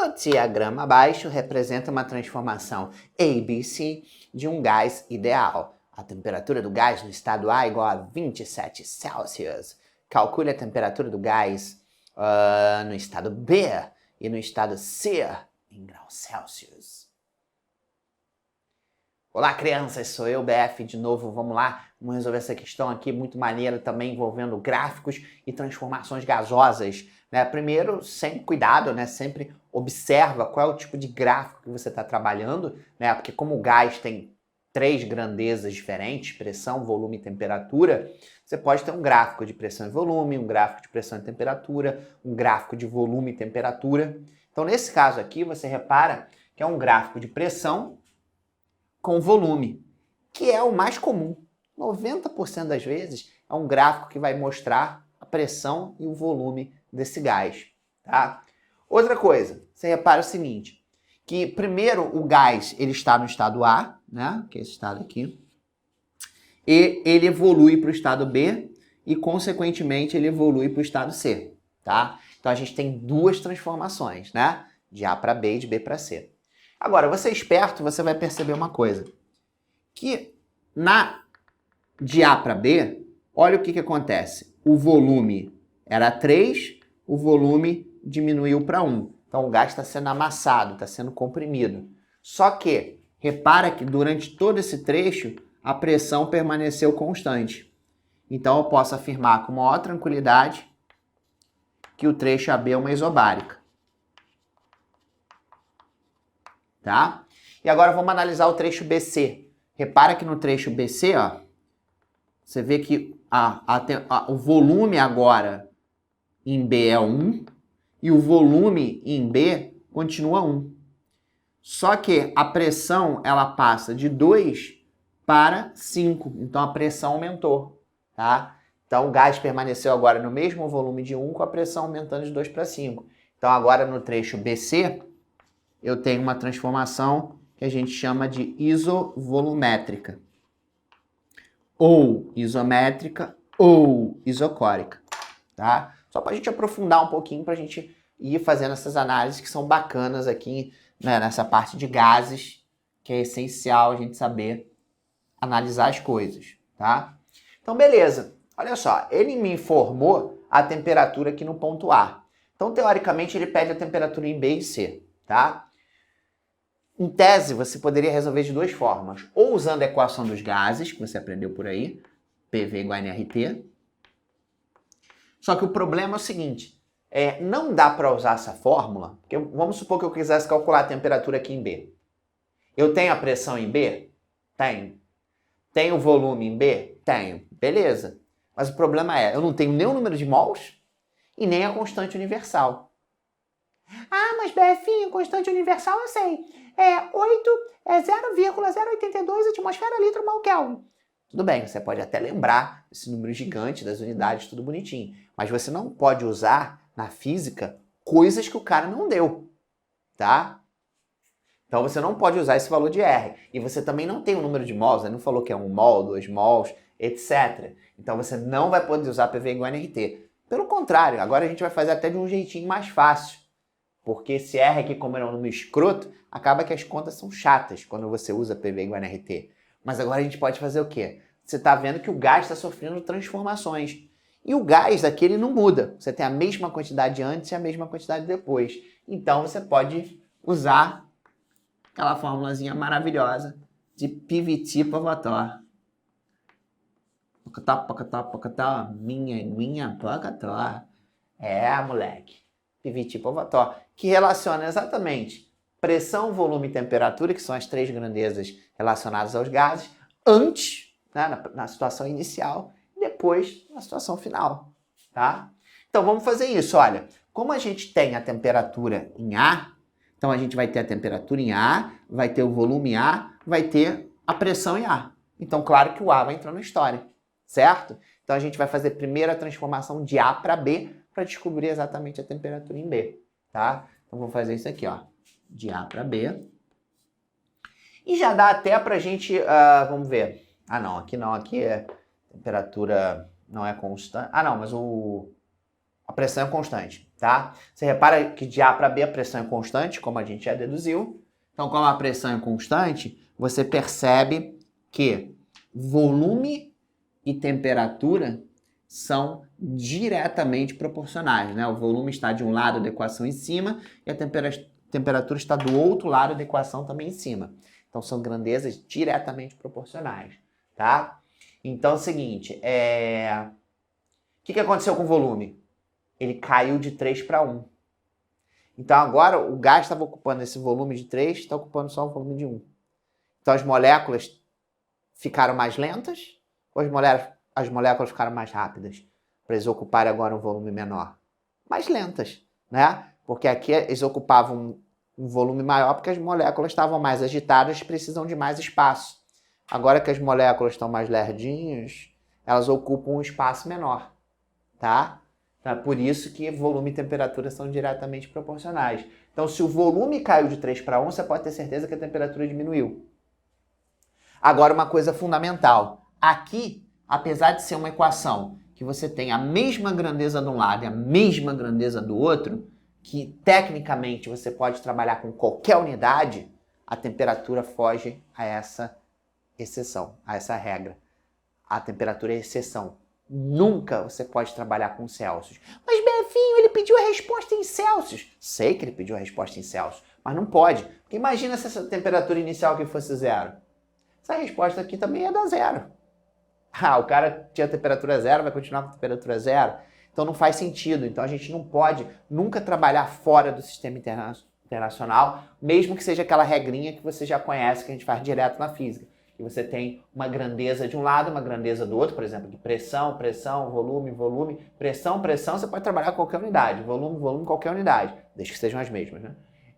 O diagrama abaixo representa uma transformação ABC de um gás ideal. A temperatura do gás no estado A é igual a 27 Celsius. Calcule a temperatura do gás no estado B e no estado C em graus Celsius. Olá, crianças, sou eu, BF, de novo, vamos lá, vamos resolver essa questão aqui, muito maneira também, envolvendo gráficos e transformações gasosas, né? Primeiro, sempre cuidado, né? Sempre observa qual é o tipo de gráfico que você está trabalhando, né? Porque como o gás tem 3 grandezas diferentes, pressão, volume e temperatura, você pode ter um gráfico de pressão e volume, um gráfico de pressão e temperatura, um gráfico de volume e temperatura. Então, nesse caso aqui, você repara que é um gráfico de pressão com volume, que é o mais comum. 90% das vezes é um gráfico que vai mostrar a pressão e o volume desse gás, tá? Outra coisa, você repara o seguinte, que primeiro o gás ele está no estado A, né, que é esse estado aqui, e ele evolui para o estado B e, consequentemente, ele evolui para o estado C, tá? Então a gente tem 2 transformações, né, de A para B e de B para C. Agora, você é esperto, você vai perceber uma coisa, que de A para B, olha o que acontece. O volume era 3, o volume diminuiu para 1. Então, o gás está sendo amassado, está sendo comprimido. Só que, repara que durante todo esse trecho, a pressão permaneceu constante. Então, eu posso afirmar com maior tranquilidade que o trecho AB é uma isobárica. Tá? E agora vamos analisar o trecho BC. Repara que no trecho BC, ó, você vê que o volume agora em B é 1 e o volume em B continua 1. Só que a pressão ela passa de 2 para 5. Então a pressão aumentou. Tá? Então o gás permaneceu agora no mesmo volume de 1 com a pressão aumentando de 2 para 5. Então agora no trecho BC eu tenho uma transformação que a gente chama de isovolumétrica, ou isométrica, ou isocórica, tá? Só para a gente aprofundar um pouquinho, para a gente ir fazendo essas análises que são bacanas aqui, né, nessa parte de gases, que é essencial a gente saber analisar as coisas, tá? Então, beleza. Olha só, ele me informou a temperatura aqui no ponto A. Então, teoricamente, ele pede a temperatura em B e C, tá? Em tese, você poderia resolver de 2 formas. Ou usando a equação dos gases, que você aprendeu por aí, PV igual a nRT. Só que o problema é o seguinte, não dá para usar essa fórmula, porque vamos supor que eu quisesse calcular a temperatura aqui em B. Eu tenho a pressão em B? Tenho. Tenho o volume em B? Tenho. Beleza. Mas o problema é, eu não tenho nem o número de mols e nem a constante universal. Ah, mas BF, constante universal eu sei. 0,082 atmosfera litro mal Kelvin. Tudo bem, você pode até lembrar esse número gigante das unidades, tudo bonitinho. Mas você não pode usar na física coisas que o cara não deu, tá? Então você não pode usar esse valor de R. E você também não tem o número de mols, ele não falou que é 1 mol, 2 mols, etc. Então você não vai poder usar PV igual a nRT. Pelo contrário, agora a gente vai fazer até de um jeitinho mais fácil. Porque esse R aqui, como é um número escroto, acaba que as contas são chatas quando você usa PV igual a nRT. Mas agora a gente pode fazer o quê? Você está vendo que o gás está sofrendo transformações. E o gás aqui ele não muda. Você tem a mesma quantidade antes e a mesma quantidade depois. Então você pode usar aquela formulazinha maravilhosa de PVT Povator. Pocotó, pocotó, pocotó, minha, pocotó. Moleque. PVT Povator, que relaciona exatamente pressão, volume e temperatura, que são as 3 grandezas relacionadas aos gases, antes, né, na situação inicial, e depois na situação final, tá? Então vamos fazer isso, olha, como a gente tem a temperatura em A, então a gente vai ter a temperatura em A, vai ter o volume em A, vai ter a pressão em A. Então claro que o A vai entrar na história, certo? Então a gente vai fazer primeiro a transformação de A para B, para descobrir exatamente a temperatura em B, tá? Então, vou fazer isso aqui, ó, de A para B. E já dá até pra gente, vamos ver. Ah, não, aqui é temperatura não é constante. Ah, não, mas a pressão é constante. tá? Você repara que de A para B a pressão é constante, como a gente já deduziu. Então, como a pressão é constante, você percebe que volume e temperatura são diretamente proporcionais, né? O volume está de um lado da equação em cima e a temperatura está do outro lado da equação também em cima. Então, são grandezas diretamente proporcionais, tá? Então, é o seguinte, o que aconteceu com o volume? Ele caiu de 3 para 1. Então, agora, o gás estava ocupando esse volume de 3, está ocupando só o volume de 1. Então, as moléculas ficaram mais lentas ou as moléculas ficaram mais rápidas para eles ocuparem agora um volume menor? Mais lentas, né? Porque aqui eles ocupavam um volume maior porque as moléculas estavam mais agitadas e precisam de mais espaço. Agora que as moléculas estão mais lerdinhas, elas ocupam um espaço menor, tá? Então é por isso que volume e temperatura são diretamente proporcionais. Então, se o volume caiu de 3 para 1, você pode ter certeza que a temperatura diminuiu. Agora, uma coisa fundamental. Aqui, apesar de ser uma equação que você tem a mesma grandeza de um lado e a mesma grandeza do outro, que tecnicamente você pode trabalhar com qualquer unidade, a temperatura foge a essa exceção, a essa regra. A temperatura é exceção. Nunca você pode trabalhar com Celsius. Mas, Befinho, ele pediu a resposta em Celsius. Sei que ele pediu a resposta em Celsius, mas não pode. Porque imagina se essa temperatura inicial aqui fosse 0. Essa resposta aqui também ia dar 0. Ah, o cara tinha temperatura 0, vai continuar com temperatura 0. Então não faz sentido. Então a gente não pode nunca trabalhar fora do sistema internacional, mesmo que seja aquela regrinha que você já conhece, que a gente faz direto na física. Que você tem uma grandeza de um lado, uma grandeza do outro, por exemplo, de pressão, pressão, volume, volume, pressão, pressão, você pode trabalhar com qualquer unidade, volume, volume, qualquer unidade, desde que sejam as mesmas, né?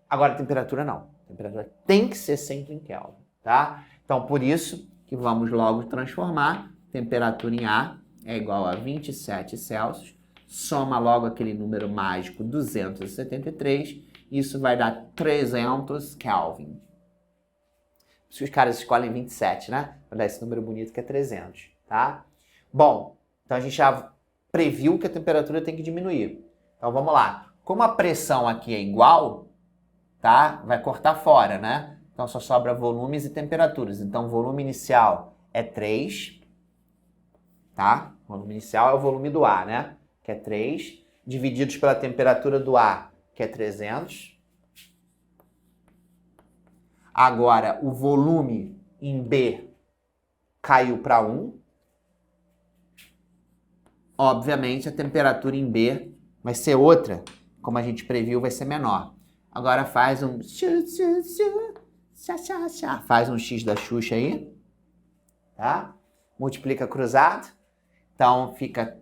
Agora, a temperatura não. A temperatura tem que ser sempre em Kelvin, tá? Então, por isso que vamos logo transformar temperatura em A é igual a 27 Celsius, soma logo aquele número mágico 273, isso vai dar 300 Kelvin. Por isso que os caras escolhem 27, né? Para dar esse número bonito que é 300, tá? Bom, então a gente já previu que a temperatura tem que diminuir. Então vamos lá. Como a pressão aqui é igual, tá? Vai cortar fora, né? Então só sobra volumes e temperaturas. Então o volume inicial é 3, tá? O volume inicial é o volume do A, né? Que é 3, divididos pela temperatura do A, que é 300. Agora, o volume em B caiu para 1. Obviamente, a temperatura em B vai ser outra. Como a gente previu, vai ser menor. Agora faz um... Faz um X da Xuxa aí. Tá? Multiplica cruzado. Então, fica...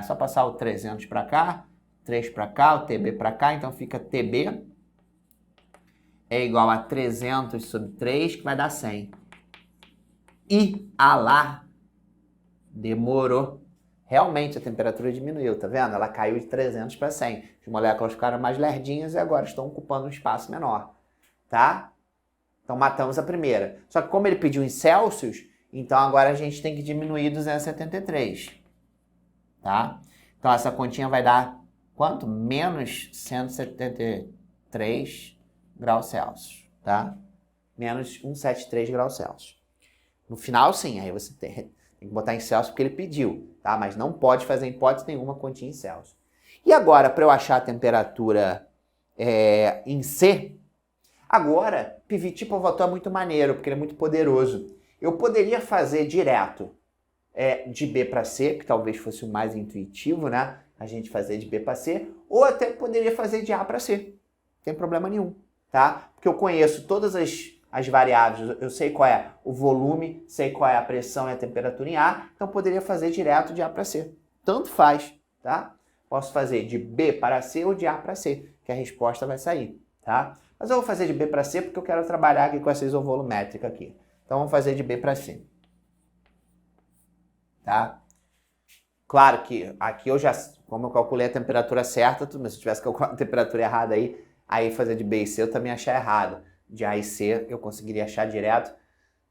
só passar o 300 para cá. 3 para cá, o TB para cá. Então, fica TB é igual a 300 sobre 3, que vai dar 100. E lá, demorou. Realmente a temperatura diminuiu, tá vendo? Ela caiu de 300 para 100. As moléculas ficaram mais lerdinhas e agora estão ocupando um espaço menor, tá? Então matamos a primeira. Só que como ele pediu em Celsius, então agora a gente tem que diminuir 273, tá? Então essa continha vai dar quanto? Menos 173 graus Celsius, tá? Menos 173 graus Celsius. No final, sim, aí você tem que botar em Celsius porque ele pediu, tá? Mas não pode fazer em hipótese nenhuma continha em Celsius. E agora, para eu achar a temperatura em C, agora, Pivot-Pivotal é muito maneiro, porque ele é muito poderoso. Eu poderia fazer direto de B para C, que talvez fosse o mais intuitivo, né? A gente fazer de B para C, ou até poderia fazer de A para C. Não tem problema nenhum, tá? Porque eu conheço todas as variáveis, eu sei qual é o volume, sei qual é a pressão e a temperatura em A, então eu poderia fazer direto de A para C. Tanto faz, tá? Posso fazer de B para C ou de A para C, que a resposta vai sair, tá? Mas eu vou fazer de B para C porque eu quero trabalhar aqui com essa isovolumétrica aqui. Então vamos fazer de B para C. Tá? Claro que aqui eu já, como eu calculei a temperatura certa, mas se eu tivesse calculado a temperatura errada aí fazer de B e C eu também achar errado. De A e C eu conseguiria achar direto,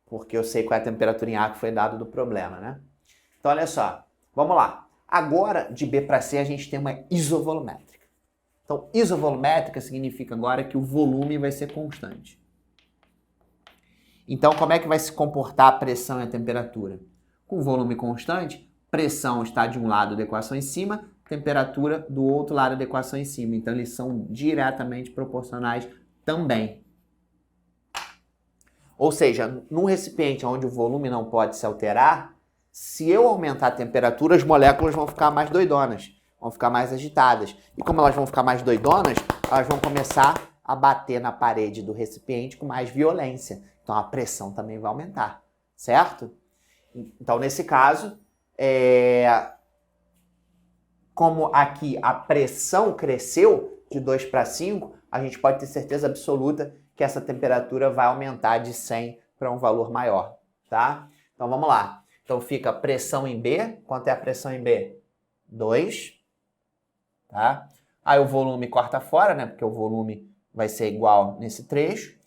porque eu sei qual é a temperatura em A que foi dado do problema, né? Então olha só, vamos lá. Agora de B para C a gente tem uma isovolumétrica. Então, isovolumétrica significa agora que o volume vai ser constante. Então, como é que vai se comportar a pressão e a temperatura? Com volume constante, pressão está de um lado da equação em cima, temperatura do outro lado da equação em cima. Então, eles são diretamente proporcionais também. Ou seja, num recipiente onde o volume não pode se alterar, se eu aumentar a temperatura, as moléculas vão ficar mais doidonas, vão ficar mais agitadas. E como elas vão ficar mais doidonas, elas vão começar a bater na parede do recipiente com mais violência. Então, a pressão também vai aumentar, certo? Então, nesse caso, como aqui a pressão cresceu de 2 para 5, a gente pode ter certeza absoluta que essa temperatura vai aumentar de 100 para um valor maior, tá? Então, vamos lá. Então, fica pressão em B. Quanto é a pressão em B? 2, tá? Aí o volume corta fora, né? Porque o volume vai ser igual nesse trecho.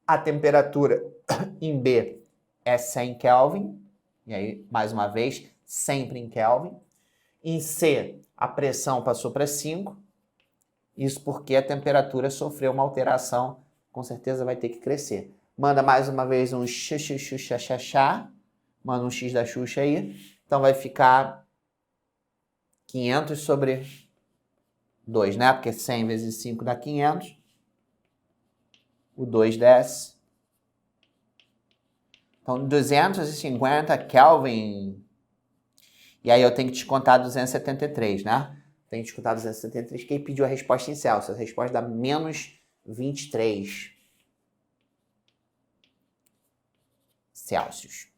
A temperatura em B é 100 Kelvin. E aí, mais uma vez, sempre em Kelvin. Em C, a pressão passou para 5. Isso porque a temperatura sofreu uma alteração. Com certeza vai ter que crescer. Manda mais uma vez um x. Manda um x da Xuxa aí. Então vai ficar 500 sobre 2, né? Porque 100 vezes 5 dá 500. O 2 desce. Então, 250 Kelvin. E aí eu tenho que descontar 273, né? Tenho que descontar 273. Quem pediu a resposta em Celsius? A resposta dá menos 23 Celsius.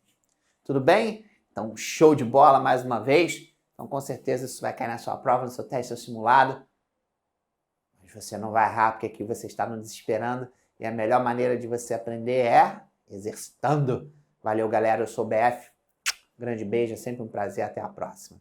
Tudo bem? Então, show de bola mais uma vez. Então, com certeza isso vai cair na sua prova, no seu teste, no seu simulado. Mas você não vai errar, porque aqui você está no desesperando. E a melhor maneira de você aprender é exercitando. Valeu, galera. Eu sou o BF. Grande beijo, é sempre um prazer. Até a próxima.